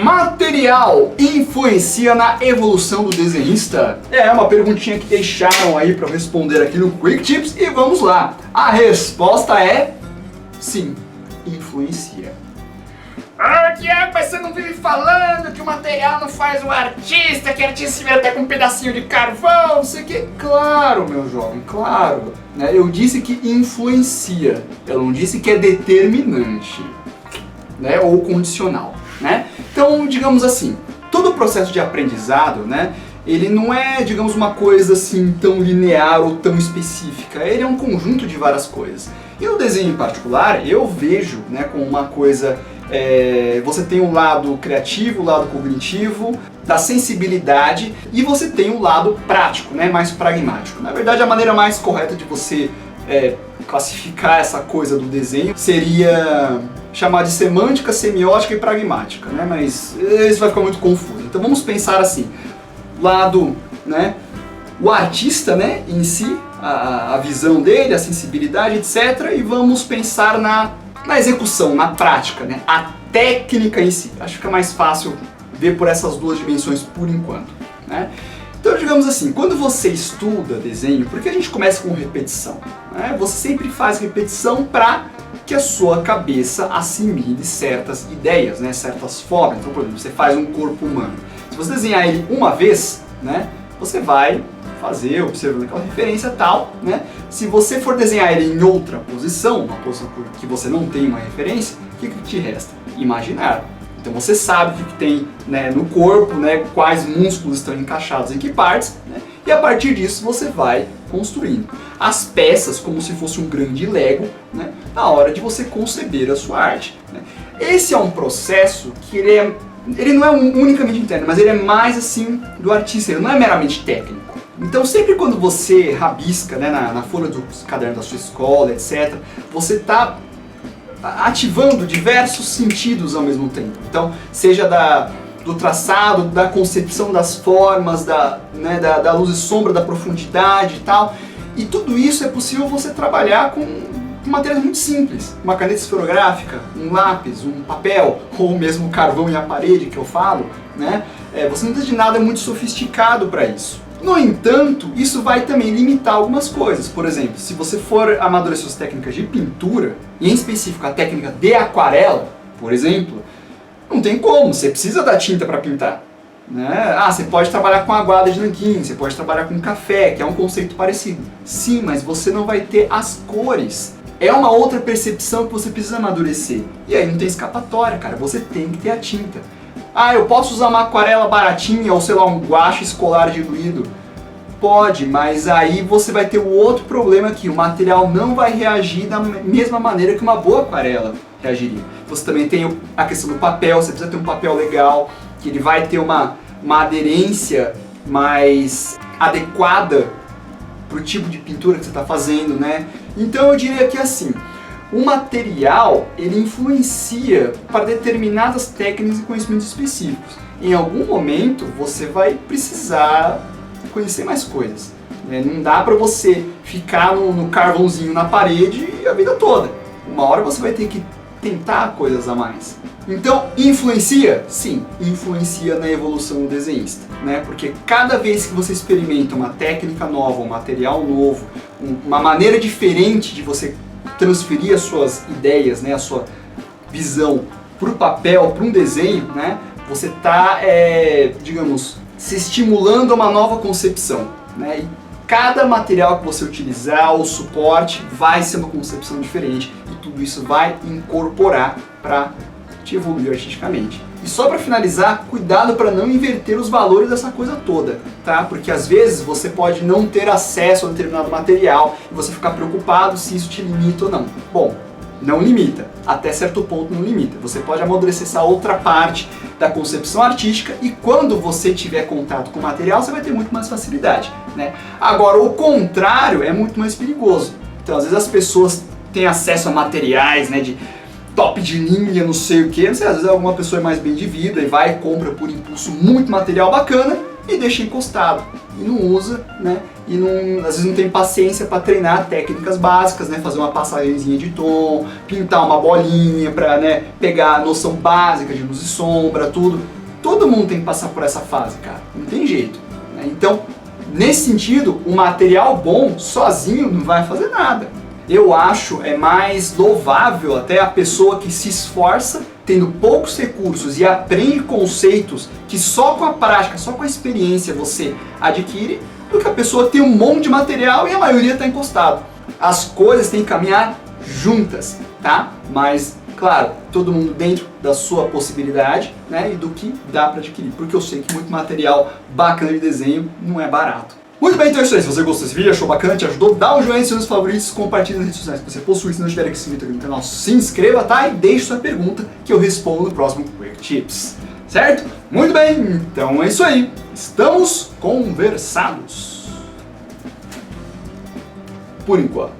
Material influencia na evolução do desenhista? É uma perguntinha que deixaram aí para eu responder aqui no Quick Tips e vamos lá. A resposta é sim, influencia. Ah, Tiago, mas você não vive falando que o material não faz o artista, que o artista se vê até com um pedacinho de carvão, não sei o que. Claro, meu jovem, claro. Né? Eu disse que influencia, eu não disse que é determinante, né? Ou condicional. Né? Então, digamos assim, todo o processo de aprendizado, né, ele não é, digamos, uma coisa assim tão linear ou tão específica, ele é um conjunto de várias coisas. E no desenho em particular, eu vejo, né, como uma coisa, você tem um lado criativo, o lado cognitivo, da sensibilidade, e você tem o lado prático, né, mais pragmático. Na verdade, a maneira mais correta de você classificar essa coisa do desenho seria chamar de semântica, semiótica e pragmática, né? Mas isso vai ficar muito confuso. Então vamos pensar assim, lado, né, o artista, né, em si, a visão dele, a sensibilidade, etc. E vamos pensar na execução, na prática, né, a técnica em si. Acho que fica mais fácil ver por essas duas dimensões por enquanto, né? Então, digamos assim, quando você estuda desenho, porque a gente começa com repetição, né? Você sempre faz repetição para que a sua cabeça assimile certas ideias, né? Certas formas. Então, por exemplo, você faz um corpo humano. Se você desenhar ele uma vez, né? Você vai fazer, observando aquela referência tal, né? Se você for desenhar ele em outra posição, uma posição que você não tem uma referência, o que te resta? Imaginar. Então você sabe o que tem, né, no corpo, né, quais músculos estão encaixados em que partes, né, e a partir disso você vai construindo as peças como se fosse um grande Lego, né, na hora de você conceber a sua arte. Né. Esse é um processo que ele não é unicamente interno, mas ele é mais assim do artista, ele não é meramente técnico. Então sempre quando você rabisca, né, na folha do caderno da sua escola, etc., você está ativando diversos sentidos ao mesmo tempo. Então, seja do traçado, da concepção das formas, da luz e sombra, da profundidade e tal. E tudo isso é possível você trabalhar com materiais muito simples. Uma caneta esferográfica, um lápis, um papel, ou mesmo carvão e a parede que eu falo, né? Você não precisa de nada muito sofisticado para isso. No entanto, isso vai também limitar algumas coisas. Por exemplo, se você for amadurecer as técnicas de pintura, e em específico a técnica de aquarela, por exemplo, não tem como, você precisa da tinta para pintar. Né? Você pode trabalhar com aguada de nanquim, você pode trabalhar com café, que é um conceito parecido. Sim, mas você não vai ter as cores. É uma outra percepção que você precisa amadurecer. E aí não tem escapatória, cara, você tem que ter a tinta. Eu posso usar uma aquarela baratinha ou sei lá, um guache escolar diluído? Pode, mas aí você vai ter o outro problema aqui, o material não vai reagir da mesma maneira que uma boa aquarela reagiria. Você também tem a questão do papel, você precisa ter um papel legal, que ele vai ter uma aderência mais adequada para o tipo de pintura que você está fazendo, né? Então eu diria que assim, o material, ele influencia para determinadas técnicas e conhecimentos específicos. Em algum momento, você vai precisar conhecer mais coisas. Né? Não dá para você ficar no carvãozinho na parede a vida toda. Uma hora você vai ter que tentar coisas a mais. Então, influencia? Sim, influencia na evolução do desenhista. Né? Porque cada vez que você experimenta uma técnica nova, um material novo, uma maneira diferente de você transferir as suas ideias, né, a sua visão para o papel, para um desenho, né, você está, digamos, se estimulando a uma nova concepção. Né, e cada material que você utilizar, o suporte, vai ser uma concepção diferente e tudo isso vai incorporar para te evoluir artisticamente. E só para finalizar, cuidado para não inverter os valores dessa coisa toda, tá? Porque às vezes você pode não ter acesso a um determinado material e você ficar preocupado se isso te limita ou não. Bom, não limita, até certo ponto não limita. Você pode amadurecer essa outra parte da concepção artística e quando você tiver contato com o material, você vai ter muito mais facilidade, né? Agora, o contrário é muito mais perigoso. Então, às vezes as pessoas têm acesso a materiais, né, de top de linha, não sei o que, não sei, às vezes alguma pessoa é mais bem de vida e vai e compra por impulso muito material bacana e deixa encostado. E não usa, né? E não, às vezes não tem paciência para treinar técnicas básicas, né? Fazer uma passagenzinha de tom, pintar uma bolinha para, né, pegar a noção básica de luz e sombra, tudo. Todo mundo tem que passar por essa fase, cara. Não tem jeito, né? Então, nesse sentido, um material bom sozinho não vai fazer nada. Eu acho mais louvável até a pessoa que se esforça tendo poucos recursos e aprende conceitos que só com a prática, só com a experiência você adquire, do que a pessoa que tem um monte de material e a maioria está encostado. As coisas têm que caminhar juntas, tá? Mas, claro, todo mundo dentro da sua possibilidade, né? E do que dá para adquirir, porque eu sei que muito material bacana de desenho não é barato. Muito bem, então é isso aí. Se você gostou desse vídeo, achou bacana, te ajudou, dá um joinha nos seus favoritos, compartilha nas redes sociais que você possui. Se não estiver aqui inscrito aqui no canal, se inscreva, tá? E deixe sua pergunta que eu respondo no próximo Quick Tips. Certo? Muito bem, então é isso aí. Estamos conversados. Por enquanto.